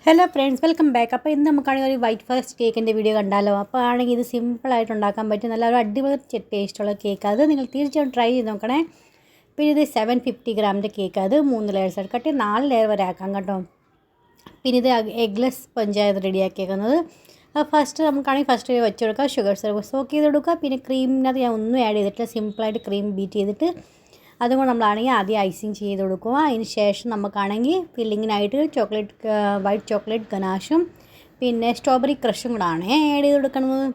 Hello friends, welcome back. അപ്പോൾ ഇന്ന് നമുക്കാണെങ്കിൽ ഒരു വൈറ്റ് ഫോറസ്റ്റ് കേക്കിൻ്റെ വീഡിയോ കണ്ടാലോ. അപ്പോൾ ആണെങ്കിൽ ഇത് സിമ്പിളായിട്ട് ഉണ്ടാക്കാൻ പറ്റും നല്ല ഒരു അടിപൊളി ടേസ്റ്റുള്ള കേക്ക്. അത് നിങ്ങൾ തീർച്ചയായും ട്രൈ ചെയ്ത് നോക്കണേ. പിന്നെ ഇത് 750 ഗ്രാമിൻ്റെ കേക്ക്. അത് 3 ലെയേഴ്സ് കട്ടി 4 ലെയർ വരെ ആക്കാം കേട്ടോ. പിന്നെ ഇത് എഗ്ലെസ് സ്പഞ്ചായത് റെഡിയാക്കിയേക്കുന്നത്. ഫസ്റ്റ് നമുക്കാണെങ്കിൽ ഫസ്റ്റ് വെച്ച് കൊടുക്കുക, ഷുഗർ സിറപ്പ് സോക്ക് ചെയ്ത് കൊടുക്കുക. പിന്നെ ക്രീമിനകത്ത് ഞാൻ ഒന്നും ആഡ് ചെയ്തിട്ടില്ല, സിമ്പിളായിട്ട് ക്രീം ബീറ്റ് ചെയ്തിട്ട് അതുകൊണ്ട് നമ്മളാണെങ്കിൽ ആദ്യം ഐസിങ് ചെയ്ത് കൊടുക്കുക. അതിന് ശേഷം നമുക്കാണെങ്കിൽ ഫില്ലിങ്ങിനായിട്ട് വൈറ്റ് ചോക്ലേറ്റ് ഗനാഷും പിന്നെ സ്ട്രോബെറി ക്രഷും കൂടാണ് ആഡ് ചെയ്ത് കൊടുക്കുന്നത്.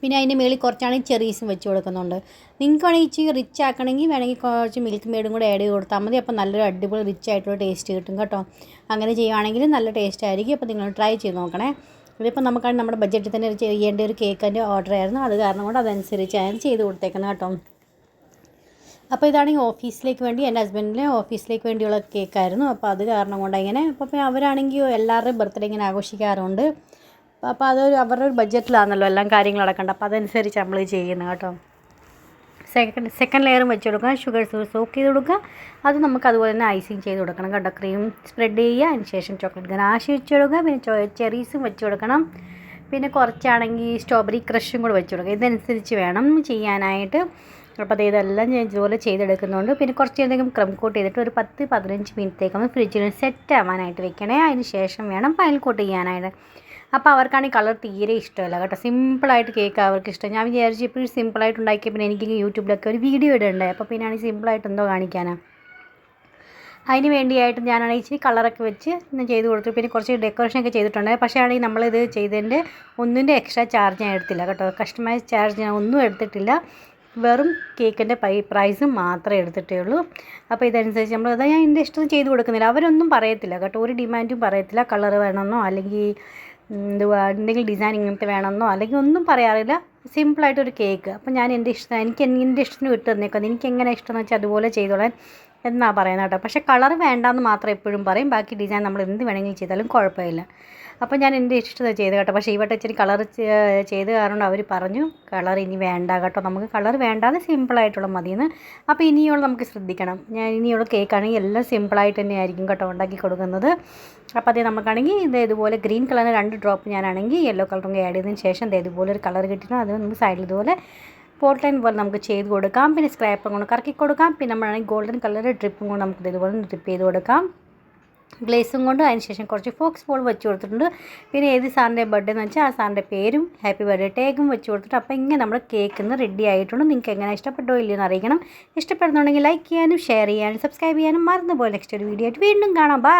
പിന്നെ അതിൻ്റെ മേളിൽ കുറച്ചാണെങ്കിൽ ചെറീസും വെച്ച് കൊടുക്കുന്നുണ്ട്. നിങ്ങൾക്ക് വേണമെങ്കിൽ ഇച്ചിരി റിച്ച് ആക്കണമെങ്കിൽ വേണമെങ്കിൽ കുറച്ച് മിൽക്ക് മെയ്ഡും കൂടെ ആഡ് ചെയ്ത് കൊടുത്താൽ മതി. അപ്പോൾ നല്ലൊരു അടിപൊളി റിച്ച് ആയിട്ടുള്ള ടേസ്റ്റ് കിട്ടും കേട്ടോ. അങ്ങനെ ചെയ്യുകയാണെങ്കിൽ നല്ല ടേസ്റ്റ് ആയിരിക്കും. അപ്പോൾ നിങ്ങൾ ട്രൈ ചെയ്ത് നോക്കണേ. ഇതിപ്പോൾ നമുക്കാണെങ്കിൽ നമ്മുടെ ബഡ്ജറ്റിൽ തന്നെ ചെയ്യേണ്ട ഒരു കേക്കിൻ്റെ ഓർഡർ ആയിരുന്നു. അത് കാരണം കൊണ്ട് അതനുസരിച്ചാണ് ചെയ്ത് കൊടുത്തേക്കുന്നത് കേട്ടോ. അപ്പോൾ ഇതാണെങ്കിൽ ഓഫീസിലേക്ക് വേണ്ടി, എൻ്റെ ഹസ്ബൻഡിൻ്റെ ഓഫീസിലേക്ക് വേണ്ടിയുള്ള കേക്കായിരുന്നു. അപ്പോൾ അത് കാരണം കൊണ്ട് ഇങ്ങനെ അപ്പോൾ അവരാണെങ്കിൽ എല്ലാവരുടെയും ബർത്ത്ഡേ ഇങ്ങനെ ആഘോഷിക്കാറുണ്ട്. അപ്പോൾ അതൊരു അവരുടെ ഒരു ബഡ്ജറ്റിലാണല്ലോ എല്ലാം കാര്യങ്ങൾ നടക്കേണ്ടത്. അപ്പോൾ അതനുസരിച്ച് നമ്മൾ ചെയ്യുന്നത് കേട്ടോ. സെക്കൻഡ് ലെയറും വെച്ച് കൊടുക്കുക, ഷുഗർ സോക്ക് ചെയ്ത് കൊടുക്കുക. അത് നമുക്ക് അതുപോലെ തന്നെ ഐസിങ് ചെയ്ത് കൊടുക്കണം കേട്ടോ. ക്രീം സ്പ്രെഡ് ചെയ്യുക, അതിന് ശേഷം ചോക്ലേറ്റ് ഗനാഷ് വെച്ച് കൊടുക്കുക. പിന്നെ ചെറീസും വെച്ച് കൊടുക്കണം. പിന്നെ കുറച്ചാണെങ്കിൽ സ്ട്രോബെറി ക്രഷും കൂടെ വെച്ച് കൊടുക്കുക. ഇതനുസരിച്ച് വേണം ചെയ്യാനായിട്ട്. അപ്പോൾ ഇതെല്ലാം ഞാൻ ഇതുപോലെ ചെയ്തെടുക്കുന്നുണ്ട്. പിന്നെ കുറച്ച് എന്തെങ്കിലും ക്രം കോട്ട് ചെയ്തിട്ട് ഒരു 10-15 മിനിറ്റേക്കൊന്ന് ഫ്രിഡ്ജിൽ സെറ്റ് ആവാനായിട്ട് വെക്കണേ. അതിന് ശേഷം വേണം ഫൈനൽ കോട്ട് ചെയ്യാനായിട്ട്. അപ്പോൾ അവർക്കാണെങ്കിൽ കളർ തീരെ ഇഷ്ടമല്ല കേട്ടോ. സിമ്പിളായിട്ട് കേക്ക് അവർക്ക് ഇഷ്ടം. ഞാൻ വിചാരിച്ചു ഇപ്പോഴും സിമ്പിളായിട്ട് ഉണ്ടാക്കിയ പിന്നെ എനിക്ക് യൂട്യൂബിലൊക്കെ ഒരു വീഡിയോ ഇടണ്ടായി. അപ്പോൾ പിന്നെ ആണെങ്കിൽ സിമ്പിളായിട്ട് എന്തോ കാണിക്കാനാണ്. അതിന് വേണ്ടിയായിട്ട് ഞാനാണെങ്കിൽ ഇച്ചിരി കളറൊക്കെ വെച്ച് ചെയ്ത് കൊടുത്തു. പിന്നെ കുറച്ച് ഡെക്കറേഷനൊക്കെ ചെയ്തിട്ടുണ്ട്. പക്ഷേ ആണെങ്കിൽ നമ്മളിത് ചെയ്തതിൻ്റെ ഒന്നിൻ്റെ എക്സ്ട്രാ ചാർജ് ഞാൻ എടുത്തില്ല കേട്ടോ. കസ്റ്റമൈസ് ചാർജ് ഞാൻ ഒന്നും എടുത്തിട്ടില്ല. വെറും കേക്കിൻ്റെ പ്രൈസ് മാത്രമേ എടുത്തിട്ടേ ഉള്ളൂ. അപ്പോൾ ഇതനുസരിച്ച് നമ്മൾ അതാ ഞാൻ എൻ്റെ ഇഷ്ടം ചെയ്ത് കൊടുക്കുന്നില്ല. അവരൊന്നും പറയത്തില്ല കേട്ടോ, ഒരു ഡിമാൻഡും പറയത്തില്ല. കളർ വേണമെന്നോ അല്ലെങ്കിൽ എന്തെങ്കിലും ഡിസൈൻ ഇങ്ങനത്തെ വേണമെന്നോ അല്ലെങ്കിൽ ഒന്നും പറയാറില്ല. സിമ്പിളായിട്ടൊരു കേക്ക്. അപ്പോൾ ഞാൻ എൻ്റെ ഇഷ്ടത്തിന് വിട്ട് തന്നേക്കുന്നത്. എനിക്ക് എങ്ങനെ ഇഷ്ടമെന്ന് വെച്ചാൽ അതുപോലെ ചെയ്തോളാൻ എന്നാണ് പറയുന്നത് കേട്ടോ. പക്ഷേ കളർ വേണ്ടാന്ന് മാത്രം എപ്പോഴും പറയും. ബാക്കി ഡിസൈൻ നമ്മൾ എന്ത് വേണമെങ്കിലും ചെയ്താലും കുഴപ്പമില്ല. അപ്പോൾ ഞാൻ എൻ്റെ ഇഷ്ടത ചെയ്ത് കേട്ടോ. പക്ഷേ ഇവിടെ ഇച്ചിരി കളർ ചെയ്ത് കാരണം അവർ പറഞ്ഞു കളർ ഇനി വേണ്ട കേട്ടോ, നമുക്ക് കളർ വേണ്ടാതെ സിമ്പിളായിട്ടുള്ള മതിയെന്ന്. അപ്പോൾ ഇനിയുള്ള നമുക്ക് ശ്രദ്ധിക്കണം. ഞാൻ ഇനിയുള്ള കേക്കാണെങ്കിൽ എല്ലാം സിമ്പിളായിട്ട് തന്നെ ആയിരിക്കും കേട്ടോ ഉണ്ടാക്കി കൊടുക്കുന്നത്. അപ്പോൾ അതേ നമുക്കാണെങ്കിൽ ഇതുപോലെ ഗ്രീൻ കളറിന് 2 ഡ്രോപ്പ് ഞാനാണെങ്കിൽ യെല്ലോ കളറും ആഡ് ചെയ്തതിന് ശേഷം ഇതുപോലെ ഒരു കളർ കിട്ടിയിട്ട് അത് നമുക്ക് സൈഡിൽ ഇതുപോലെ പോർട്ട്ലൈൻ പോലെ നമുക്ക് ചെയ്ത് കൊടുക്കാം. പിന്നെ സ്ക്രാപ്പും കൊണ്ട് കറക്കി കൊടുക്കാം. പിന്നെ നമ്മളാണെങ്കിൽ ഗോൾഡൻ കളർ ഡ്രിപ്പും കൊണ്ട് നമുക്ക് ഇതുപോലെ ഡ്രിപ്പ് ചെയ്ത് കൊടുക്കാം. ഗ്ലേസും കൊണ്ട് അതിന് ശേഷം കുറച്ച് ഫോക്സ് ബോൾ വെച്ച് കൊടുത്തിട്ടുണ്ട്. പിന്നെ ഏത് സാറിൻ്റെ ബർത്ത്ഡേ എന്ന് വെച്ചാൽ ആ സാറിൻ്റെ പേരും ഹാപ്പി ബർത്ത്ഡേ ടാഗും വെച്ച് കൊടുത്തിട്ട് അപ്പോൾ ഇങ്ങനെ നമ്മുടെ കേക്ക് ഇന്ന് റെഡി ആയിട്ടുണ്ട്. നിങ്ങൾക്ക് എങ്ങനെ ഇഷ്ടപ്പെട്ടോ ഇല്ലയെന്ന് അറിയിക്കണം. ഇഷ്ടപ്പെടുന്നുണ്ടെങ്കിൽ ലൈക്ക് ചെയ്യാനും ഷെയർ ചെയ്യാനും സബ്സ്ക്രൈബ് ചെയ്യാനും മറന്നുപോലെ. നെക്സ്റ്റ് ഒരു വീഡിയോ ആയിട്ട് വീണ്ടും കാണാം. ബൈ.